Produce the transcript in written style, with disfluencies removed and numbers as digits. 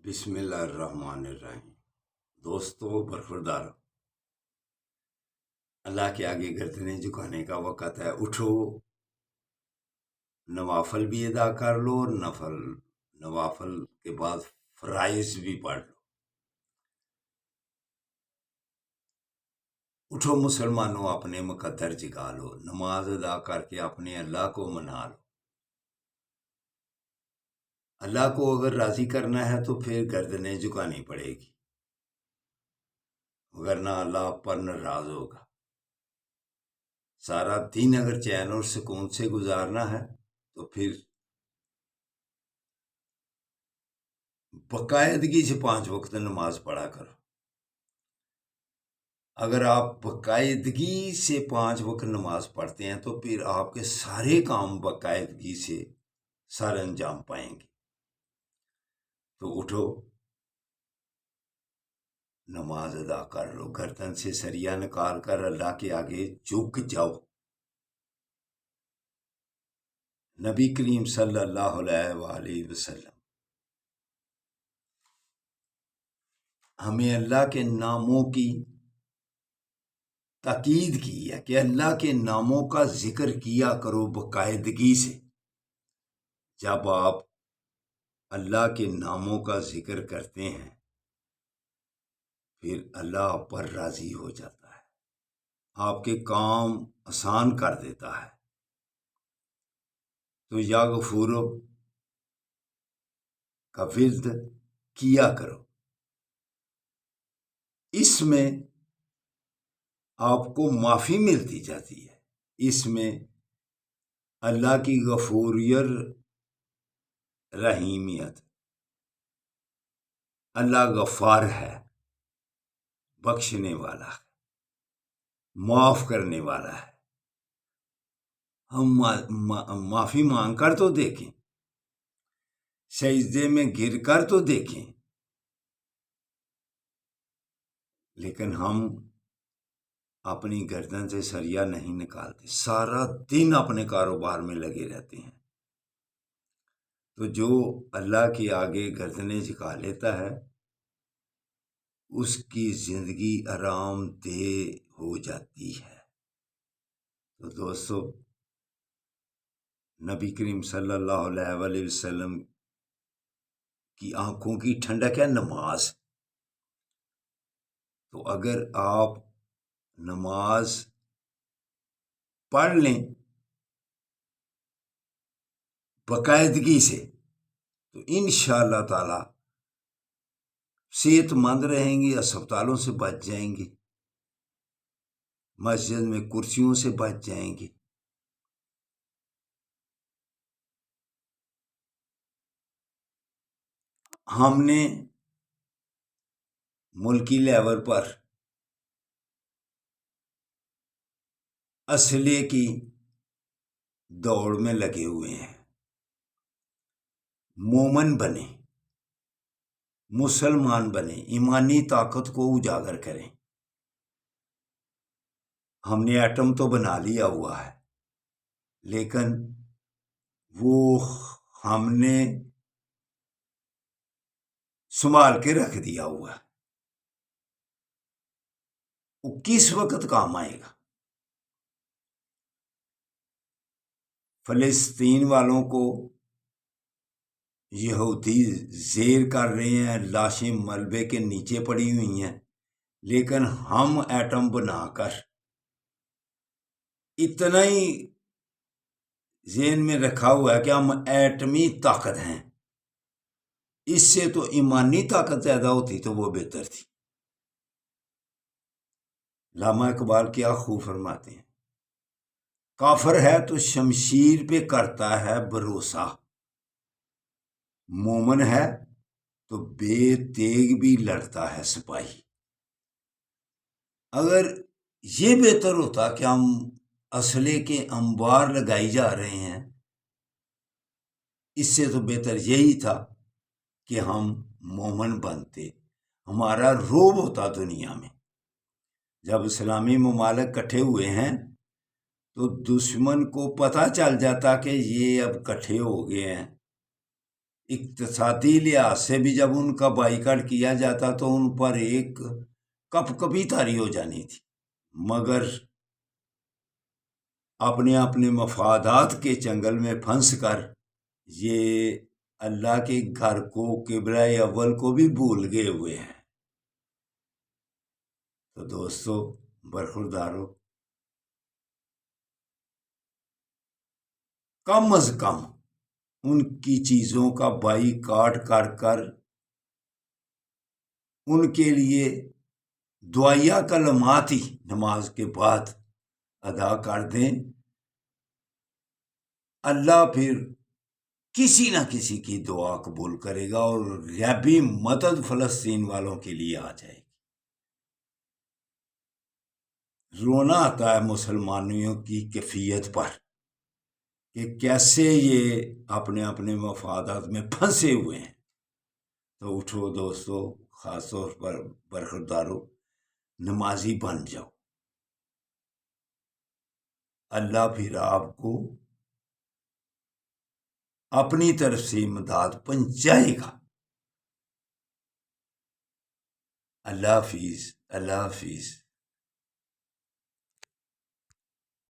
بسم اللہ الرحمن الرحیم۔ دوستو برخوردار، اللہ کے آگے گردنیں جھکانے کا وقت ہے۔ اٹھو، نوافل بھی ادا کر لو اور نوافل کے بعد فرائض بھی پڑھ لو۔ اٹھو مسلمانوں، اپنے مقدر جگا لو، نماز ادا کر کے اپنے اللہ کو منا لو۔ اللہ کو اگر راضی کرنا ہے تو پھر گردنیں جھکانی پڑے گی، ورنہ اللہ پر ناراض ہوگا۔ سارا دن اگر چین اور سکون سے گزارنا ہے تو پھر باقاعدگی سے 5 وقت نماز پڑھا کرو۔ اگر آپ باقاعدگی سے 5 وقت نماز پڑھتے ہیں تو پھر آپ کے سارے کام باقاعدگی سے سر انجام پائیں گے۔ تو اٹھو، نماز ادا کر لو، گردن سے سریا نکال کر اللہ کے آگے جھک جاؤ۔ نبی کریم صلی اللہ علیہ وآلہ وسلم ہمیں اللہ کے ناموں کی تاکید کی ہے کہ اللہ کے ناموں کا ذکر کیا کرو باقاعدگی سے۔ جب آپ اللہ کے ناموں کا ذکر کرتے ہیں پھر اللہ آپ پر راضی ہو جاتا ہے، آپ کے کام آسان کر دیتا ہے۔ تو یا غفورو کا ورد کیا کرو، اس میں آپ کو معافی ملتی جاتی ہے۔ اس میں اللہ کی غفوریت، رحیمیت، اللہ غفار ہے، بخشنے والا ہے، معاف کرنے والا ہے۔ ہم معافی مانگ کر تو دیکھیں، سجدے میں گر کر تو دیکھیں، لیکن ہم اپنی گردن سے سریا نہیں نکالتے، سارا دن اپنے کاروبار میں لگے رہتے ہیں۔ تو جو اللہ کے آگے گردنیں جھکا لیتا ہے اس کی زندگی آرام دہ ہو جاتی ہے۔ تو دوستو، نبی کریم صلی اللہ علیہ وآلہ وسلم کی آنکھوں کی ٹھنڈک ہے نماز۔ تو اگر آپ نماز پڑھ لیں باقاعدگی سے تو انشاءاللہ تعالی صحت مند رہیں گے، اسپتالوں سے بچ جائیں گے، مسجد میں کرسیوں سے بچ جائیں گے۔ ہم نے ملکی لیول پر اسلحے کی دوڑ میں لگے ہوئے ہیں۔ مومن بنے، مسلمان بنے، ایمانی طاقت کو اجاگر کریں۔ ہم نے ایٹم تو بنا لیا ہوا ہے، لیکن وہ ہم نے سنبھال کے رکھ دیا ہوا ہے، وہ کس وقت کام آئے گا؟ فلسطین والوں کو یہودی زیر کر رہے ہیں، لاشیں ملبے کے نیچے پڑی ہوئی ہیں، لیکن ہم ایٹم بنا کر اتنا ہی ذہن میں رکھا ہوا ہے کہ ہم ایٹمی طاقت ہیں۔ اس سے تو ایمانی طاقت پیدا ہوتی تو وہ بہتر تھی۔ علامہ اقبال کیا خوب فرماتے ہیں، کافر ہے تو شمشیر پہ کرتا ہے بھروسہ، مومن ہے تو بے تیغ بھی لڑتا ہے سپاہی۔ اگر یہ بہتر ہوتا کہ ہم اسلحے کے انبار لگائی جا رہے ہیں، اس سے تو بہتر یہی تھا کہ ہم مومن بنتے، ہمارا روب ہوتا دنیا میں۔ جب اسلامی ممالک کٹھے ہوئے ہیں تو دشمن کو پتہ چل جاتا کہ یہ اب کٹھے ہو گئے ہیں اقتصادی لحاظ سے بھی جب ان کا بائیکاٹ کیا جاتا تو ان پر ایک کپ کپی طاری ہو جانی تھی، مگر اپنے اپنے مفادات کے چنگل میں پھنس کر یہ اللہ کے گھر کو، قبلہ اول کو بھی بھول گئے ہوئے ہیں۔ تو دوستو برخوردارو، کم از کم ان کی چیزوں کا بائیکاٹ کر کر ان کے لیے دعائیہ کلمات ہی نماز کے بعد ادا کر دیں، اللہ پھر کسی نہ کسی کی دعا قبول کرے گا اور غیبی مدد فلسطین والوں کے لیے آ جائے گی۔ رونا آتا ہے مسلمانوں کی کیفیت پر کہ کیسے یہ اپنے اپنے مفادات میں پھنسے ہوئے ہیں۔ تو اٹھو دوستو، خاص طور پر برخوردارو، نمازی بن جاؤ، اللہ پھر آپ کو اپنی طرف سے امداد پہنچائے گا۔ اللہ حافظ، اللہ حافظ۔